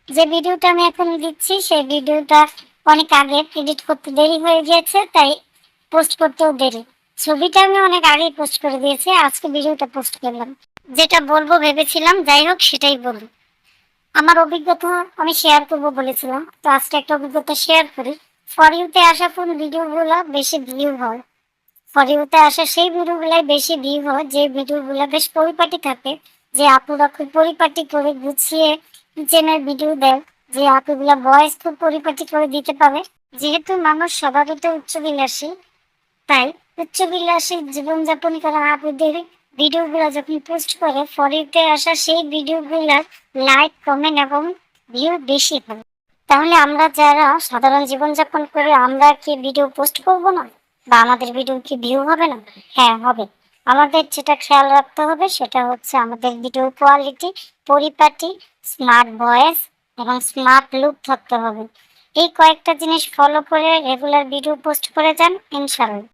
যে ভিডিওটা আমি এখন দিচ্ছি সেই ভিডিওটা অনেক আগে এডিট করতে দেরি হয়ে গিয়েছে, তাই পোস্ট করতেও দেরি। ছবিটা আমি অনেক আগেই পোস্ট করে দিয়েছি, আজকে ভিডিওটা পোস্ট করলাম। যেটা বলবো ভেবেছিলাম, যাই হোক সেটাই বলি। আমার অভিজ্ঞতা আমি শেয়ার করবো বলেছিলাম, তো আজকে একটা অভিজ্ঞতা শেয়ার করি। ফর ইউতে আসা কোন ভিডিওগুলো বেশি ভিউ হয়? ফর ইউতে আসা সেই ভিডিওগুলাই বেশি ভিউ হয় যে ভিডিওগুলো বেশ পরিপাটি থাকে, যে আপুরা খুব পরিপাটি করে গুছিয়ে কিচেনের ভিডিও দেয়, যে আপুগুলা ভয়েস খুব পরিপাটি করে দিতে পারে। যেহেতু মানুষ স্বভাবত উচ্চবিলাসী, তাই উচ্চবিলাসী জীবনযাপন করা আপুদের ভিডিওগুলো যখন পোস্ট করে ফর ইউতে আসা সেই ভিডিওগুলার লাইক কমেন্ট এবং ভিউ বেশি হয়। তাহলে আমরা যারা সাধারণ জীবনযাপন করে আমরা কি ভিডিও পোস্ট করব না, বা আমাদের ভিডিও কি ভিউ হবে না? হ্যাঁ, হবে। আমাদের যেটা খেয়াল রাখতে হবে সেটা হচ্ছে আমাদের ভিডিও কোয়ালিটি পরিপাটি, স্মার্ট ভয়েস এবং স্মার্ট লুক থাকতে হবে। এই কয়েকটা জিনিস ফলো করে রেগুলার ভিডিও পোস্ট করে যান, ইনশাআল্লাহ